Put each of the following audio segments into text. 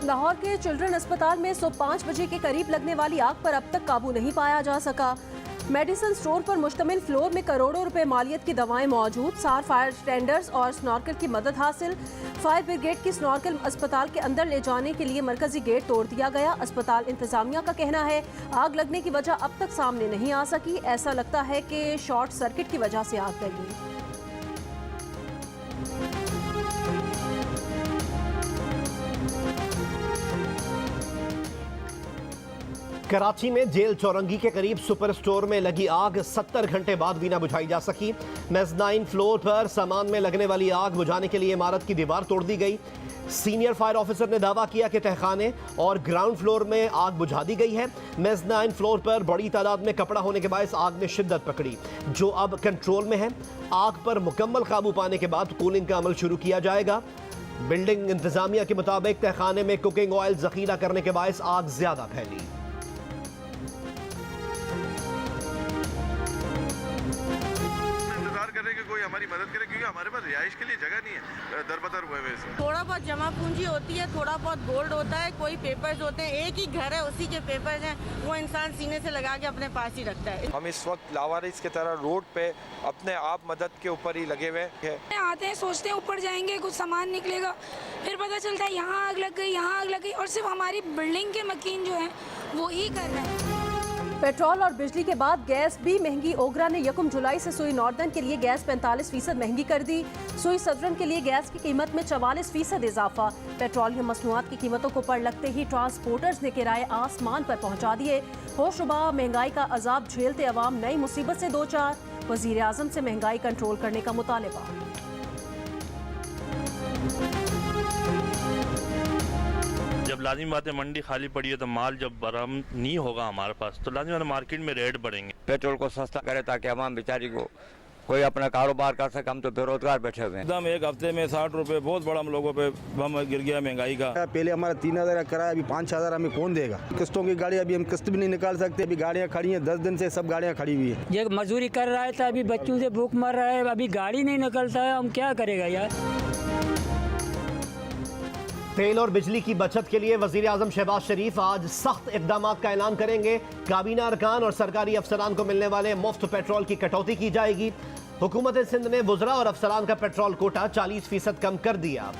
लाहौर के चिल्ड्रन अस्पताल में सुबह 5 बजे के करीब लगने वाली आग पर अब तक काबू नहीं पाया जा सका। मेडिसिन स्टोर पर मुश्तमिल फ्लोर में करोड़ों रुपए मालियत की दवाएं मौजूद। 4 फायर टेंडर्स और स्नॉर्कल की मदद हासिल। फायर ब्रिगेड की स्नॉर्कल अस्पताल के अंदर ले जाने के लिए मरकजी गेट तोड़ दिया गया। अस्पताल इंतजामिया का कहना है आग लगने की वजह अब तक सामने नहीं आ सकी। ऐसा लगता है कि शॉर्ट सर्किट की वजह से आग लगी। कराची में जेल चौरंगी के करीब सुपर स्टोर में लगी आग 70 घंटे बाद भी न बुझाई जा सकी। मेज़नाइन फ्लोर पर सामान में लगने वाली आग बुझाने के लिए इमारत की दीवार तोड़ दी गई। सीनियर फायर ऑफिसर ने दावा किया कि तहखाने और ग्राउंड फ्लोर में आग बुझा दी गई है। मेज़नाइन फ्लोर पर बड़ी तादाद में कपड़ा होने के बायस आग ने शिद्दत पकड़ी, जो अब कंट्रोल में है। आग पर मुकम्मल काबू पाने के बाद कूलिंग का अमल शुरू किया जाएगा। बिल्डिंग इंतजामिया के मुताबिक तहखाने में कुकिंग ऑयल जखीरा करने के बायस आग ज्यादा फैली। कोई हमारी मदद करे, क्योंकि हमारे पास रिहाइश के लिए जगह नहीं है, दरबदर हुए वैसे। थोड़ा बहुत जमा पूंजी होती है, थोड़ा बहुत गोल्ड होता है, कोई पेपर्स होते हैं। एक ही घर है, उसी के पेपर्स हैं, वो इंसान सीने से लगा के अपने पास ही रखता है। हम इस वक्त लावारिस की तरह रोड पे अपने आप मदद के ऊपर ही लगे हुए हैं। आते हैं, सोचते हैं ऊपर जाएंगे, कुछ सामान निकलेगा, फिर पता चलता है यहाँ आग लग गई, यहाँ आग लग गई, और सिर्फ हमारी बिल्डिंग के मकीन जो है वो ही कर रहे हैं। पेट्रोल और बिजली के बाद गैस भी महंगी। ओगरा ने 1 जुलाई से सुई नॉर्दर्न के लिए गैस 45% महंगी कर दी। सुई सदरन के लिए गैस की कीमत में 44% इजाफा। पेट्रोलियम मसनूआत की कीमतों को पर लगते ही ट्रांसपोर्टर्स ने किराए आसमान पर पहुंचा दिए। होशरुबा महंगाई का अजाब झेलते अवाम नई मुसीबत से दो चार। वजीर आजम से महंगाई कंट्रोल करने का मुतालबा। जब लाजिम बात है मंडी खाली पड़ी है तो माल जब बरामद नहीं होगा हमारे पास तो लाजिम मार्केट में रेट बढ़ेंगे। पेट्रोल को सस्ता करे ताकि आवाम बेचारी को कोई अपना कारोबार कर सके। हम तो बेरोजगार बैठे हुए हैं। एकदम एक हफ्ते में 60 रुपए बहुत बड़ा हम लोगों पे बम गिर गया महंगाई का। पहले हमारा 3000 का किराया, अभी 5000 हमें कौन देगा। किस्तों की गाड़ी अभी हम किस्त भी नहीं निकाल सकते। अभी गाड़ियाँ खड़ी हैं, 10 दिन से सब गाड़ियाँ खड़ी हुई है। ये मजदूरी कर रहा है तो अभी बच्चों से भूख मर रहा है, अभी गाड़ी नहीं निकलता है, हम क्या करेगा यार। तेल और बिजली की बचत के लिए वजीर आजम शहबाज शरीफ आज सख्त इकदाम का ऐलान करेंगे। काबीना अरकान और सरकारी अफसरान को मिलने वाले मुफ्त पेट्रोल की कटौती की जाएगी। हुकूमत सिंध ने वुज़रा और अफसरान का पेट्रोल कोटा 40% कम कर दिया।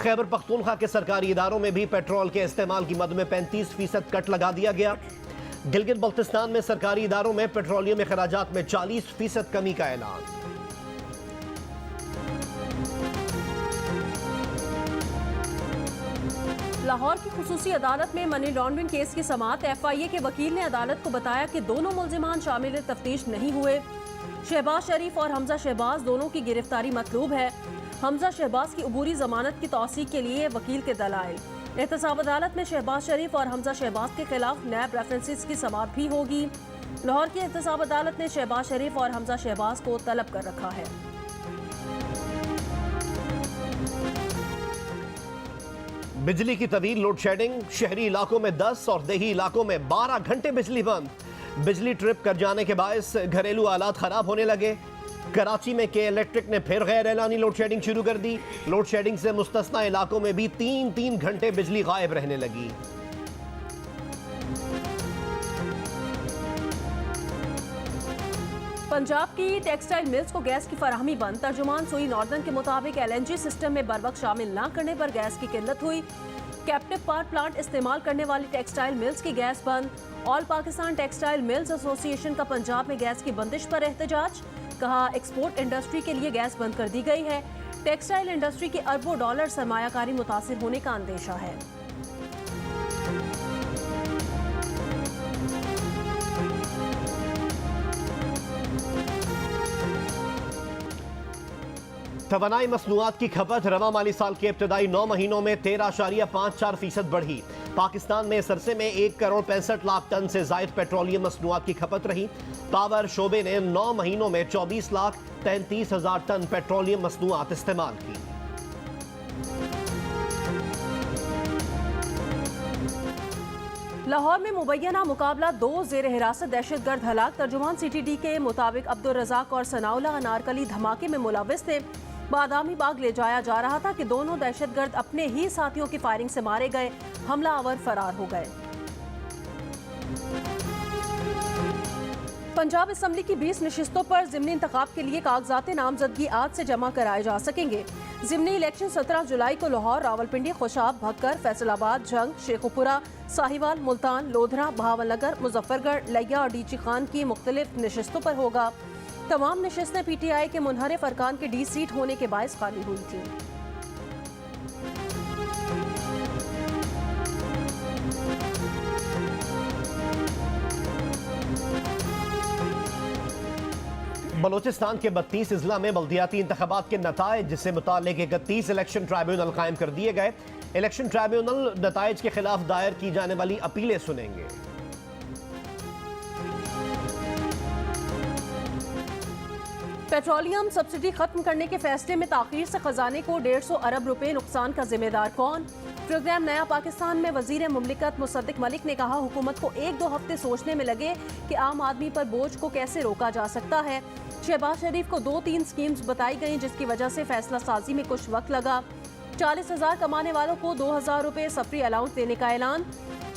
खैबर पख्तूनख्वा के सरकारी इदारों में भी पेट्रोल के इस्तेमाल की मद में 35% कट लगा दिया गया। गिलगित बल्तिस्तान में सरकारी इदारों में पेट्रोलियम अखराजात में 40% कमी का ऐलान। लाहौर की खुसूसी अदालत में मनी लॉन्ड्रिंग केस की समाअत। FIA के वकील ने अदालत को बताया कि दोनों मुल्जिमान शामिल तफ्तीश नहीं हुए। शहबाज शरीफ और हमजा शहबाज दोनों की गिरफ्तारी मतलूब है। हमजा शहबाज की अबूरी जमानत की तौसीक के लिए वकील के दलाइल। एहतसाब अदालत में शहबाज शरीफ और हमजा शहबाज के खिलाफ नैब रेफरेंसेस की समाअत भी होगी। लाहौर की एहतसाब अदालत ने शहबाज शरीफ और हमजा शहबाज को तलब कर रखा है। बिजली की तवील लोड शेडिंग। शहरी इलाकों में 10 और देही इलाकों में 12 घंटे बिजली बंद। बिजली ट्रिप कर जाने के बायस घरेलू आलात खराब होने लगे। कराची में के इलेक्ट्रिक ने फिर गैर एलानी लोड शेडिंग शुरू कर दी। लोड शेडिंग से मुस्तस्ना इलाकों में भी 3-3 घंटे बिजली गायब रहने लगी। पंजाब की टेक्सटाइल मिल्स को गैस की फराहमी बंद। तर्जुमान सुई नॉर्दर्न के मुताबिक LNG सिस्टम में बर वक्त शामिल न करने पर गैस की किल्लत हुई। कैप्टिव पावर प्लांट इस्तेमाल करने वाली टेक्सटाइल मिल्स की गैस बंद। All Pakistan textile mills association का पंजाब में गैस की बंदिश पर एहतजाज। कहा एक्सपोर्ट इंडस्ट्री के लिए गैस बंद कर दी गई है। टेक्सटाइल इंडस्ट्री के अरबों डॉलर सरमायाकारी मुतासिर होने का अंदेशा है। तवानाई मसनूआत की खपत रवा माली साल के इब्तदाई 9 महीनों में 13.54% बढ़ी। पाकिस्तान में इस अरसे में 1 करोड़ 65 लाख टन से जायद पेट्रोलियम मसनूआत की खपत रही। पावर शोबे ने 9 महीनों में 24,33,000 टन पेट्रोलियम मसनूआत इस्तेमाल की। लाहौर में मुबैना मुकाबला 2 जेर हिरासत दहशतगर्द हलाक। तर्जुमान CTD के मुताबिक अब्दुल रज़ाक और सनाउल्लाह अनारकली धमाके में मुलव्विस थे। बादामी बाग ले जाया जा रहा था कि दोनों दहशतगर्द अपने ही साथियों की फायरिंग से मारे गए। हमलावर फरार हो गए। पंजाब असेंबली की 20 नशिस्तों पर ज़िमनी इंतखाब के लिए कागजात नामजदगी आज से जमा कराए जा सकेंगे। ज़िमनी इलेक्शन 17 जुलाई को लाहौर, रावलपिंडी, खुशाब, भक्कर, फैसलाबाद, जंग, शेखुपुरा, साहिवाल, मुल्तान, लोधरा, बहावलनगर, मुजफ्फरगढ़, लिया और डीची खान की मुख्तलिफ नशिस्तों पर होगा। तमाम नशिस्तें PTI के मुनहरिफ अरकान के D सीट होने के बायस खाली हुई थी। बलोचिस्तान के 32 अजला में बल्दियाती इंतखाबात के नताइज से मुताल्लिक 31 इलेक्शन ट्राइब्यूनल कायम कर दिए गए। इलेक्शन ट्राइब्यूनल नताइज के खिलाफ दायर की जाने वाली अपीलें सुनेंगे। पेट्रोलियम सब्सिडी खत्म करने के फैसले में ताखीर से खजाने को 150 अरब रुपए नुकसान का जिम्मेदार कौन? प्रोग्राम नया पाकिस्तान में वजीर मुमलिकत मुसद्दिक मलिक ने कहा, हुकूमत को 1-2 हफ्ते सोचने में लगे कि आम आदमी पर बोझ को कैसे रोका जा सकता है। शहबाज शरीफ को 2-3 स्कीम्स बताई गई जिसकी वजह से फैसला साजी में कुछ वक्त लगा। 40,000 कमाने वालों को 2,000 रुपए सफरी अलाउंस देने का ऐलान।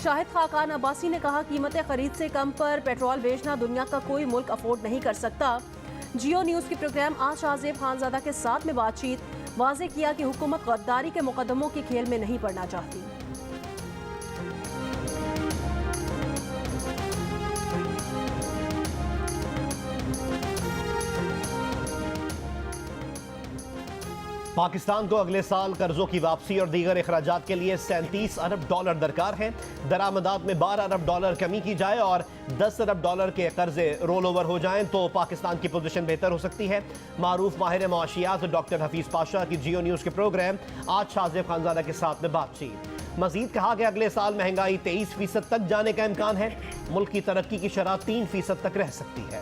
शाहिद खाकान अब्बासी ने कहा, कीमतें खरीद से कम पर पेट्रोल बेचना दुनिया का कोई मुल्क अफोर्ड नहीं कर सकता। जियो न्यूज़ की प्रोग्राम आज शाहजेब खानजादा के साथ में बातचीत, वाज़े किया कि हुकूमत गद्दारी के मुकदमों के खेल में नहीं पड़ना चाहती। पाकिस्तान को अगले साल कर्जों की वापसी और दीगर अखराजात के लिए $37 अरब दरकार हैं। दरामदात में $12 अरब कमी की जाए और $10 अरब के कर्जे रोल ओवर हो जाएं तो पाकिस्तान की पोजीशन बेहतर हो सकती है। मारूफ माहिर मुआशियात डॉक्टर हफीज पाशा की जियो न्यूज़ के प्रोग्राम आज शाहजेब खानजादा के साथ में बातचीत। मजीद कहा कि अगले साल महंगाई 23% तक जाने का इम्कान है। मुल्क की तरक्की की शरह 3% तक रह सकती है।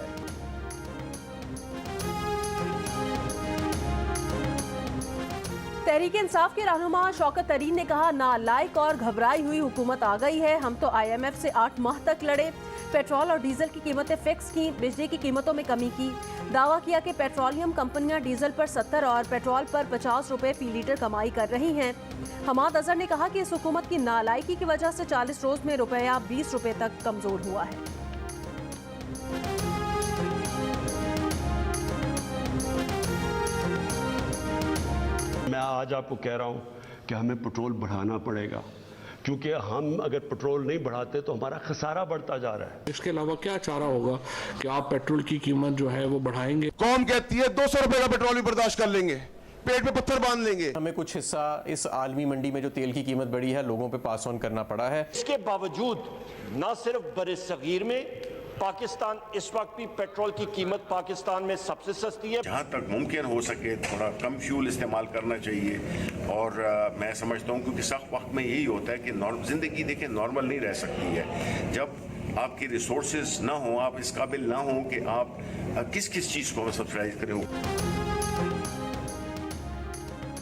तहरीक इंसाफ के रहनुमा शौकत तरीन ने कहा, नालायक और घबराई हुई हुकूमत आ गई है। हम तो IMF से 8 माह तक लड़े, पेट्रोल और डीजल की कीमतें फिक्स की, बिजली की कीमतों में कमी की। दावा किया कि पेट्रोलियम कंपनियां डीजल पर 70 और पेट्रोल पर 50 रुपए फी लीटर कमाई कर रही हैं। हमाद अजहर ने कहा कि इस हुकूमत की नालायकी की वजह से 40 रोज में रुपया 20 रुपए तक कमजोर हुआ है। मैं आज आपको कह रहा हूँ कि हमें पेट्रोल बढ़ाना पड़ेगा, क्योंकि हम अगर पेट्रोल नहीं बढ़ाते तो हमारा खसारा बढ़ता जा रहा है। इसके अलावा क्या चारा होगा कि आप पेट्रोल की कीमत जो है वो बढ़ाएंगे? कौम कहती है 200 रुपए का पेट्रोल भी बर्दाश्त कर लेंगे, पेट पे पत्थर बांध लेंगे। हमें कुछ हिस्सा इस आलमी मंडी में जो तेल की कीमत बढ़ी है लोगों पे पास ऑन करना पड़ा है। इसके बावजूद न सिर्फ बरसगीर में पाकिस्तान इस वक्त भी पेट्रोल की कीमत पाकिस्तान में सबसे सस्ती है। जहाँ तक मुमकिन हो सके थोड़ा कम फ्यूल इस्तेमाल करना चाहिए और मैं समझता हूँ क्योंकि सख्त वक्त में यही होता है कि ज़िंदगी देखिए नॉर्मल नहीं रह सकती है। जब आपकी रिसोर्सेज ना हो, आप इस काबिल ना हो कि आप किस किस चीज़ को सब्सिडाइज करें।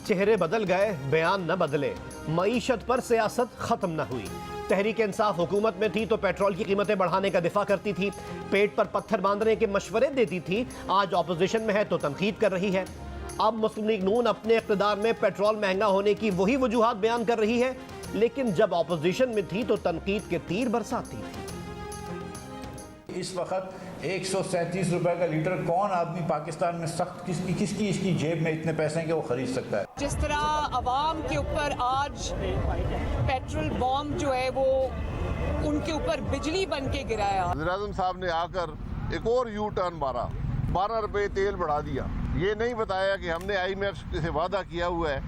चेहरे बदल गए, बयान न बदले, मईशत पर सियासत खत्म न हुई। तहरीक इंसाफ हुकूमत में थी तो पेट्रोल की कीमतें बढ़ाने का दिफा करती थी, पेट पर पत्थर बांधने के मशवरे देती थी। आज ऑपोजिशन में है तो तनकीद कर रही है। अब मुस्लिम लीग नून अपने इक़्तिदार में पेट्रोल महंगा होने की वही वजूहात बयान कर रही है, लेकिन जब ऑपोजिशन में थी तो तनकीद के तीर बरसाती थी। इस वक्त 137 रुपए का लीटर कौन आदमी पाकिस्तान में सख्त किसकी इसकी जेब में इतने पैसे हैं कि वो खरीद सकता है। जिस तरह अवाम के ऊपर आज पेट्रोल बॉम्ब जो है वो उनके ऊपर बिजली बन के गिराया। वज़ीर-ए-आज़म साहब ने आकर एक और यू टर्न मारा, 12 रुपए तेल बढ़ा दिया। ये नहीं बताया कि हमने IMF से वादा किया हुआ है,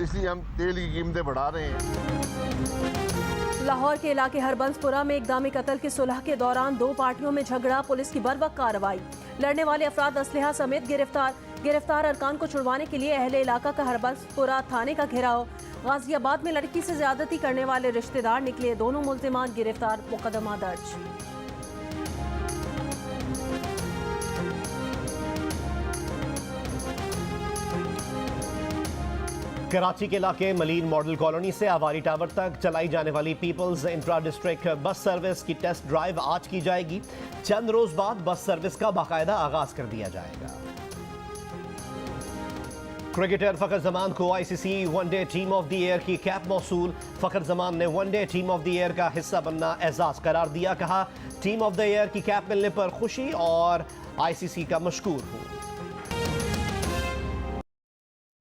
इसलिए हम तेल की कीमतें बढ़ा रहे हैं। लाहौर के इलाके हरबंसपुरा में इक़दाम कत्ल की सुलह के दौरान 2 पार्टियों में झगड़ा, पुलिस की बरवक्त कार्रवाई। लड़ने वाले अफराद असलहा समेत गिरफ्तार अरकान को छुड़वाने के लिए अहले इलाका का हरबंसपुरा थाने का घेराव। गाजियाबाद में लड़की से ज्यादती करने वाले रिश्तेदार निकले, दोनों मुल्जिमान गिरफ्तार, मुकदमा दर्ज। कराची के इलाके मलीन मॉडल कॉलोनी से आवारी टावर तक चलाई जाने वाली peoples intra district bus service की टेस्ट ड्राइव आज की जाएगी। चंद रोज बाद बस सर्विस का बाकायदा आगाज कर दिया जाएगा। क्रिकेटर फखर जमान को ICC one day team of the year की कैप मौसूल। फखर जमान ने one day team of the year का हिस्सा बनना एजाज करार दिया। कहा, टीम ऑफ द ईयर की कैप मिलने पर खुशी और आईसीसी का मशकूर हूं।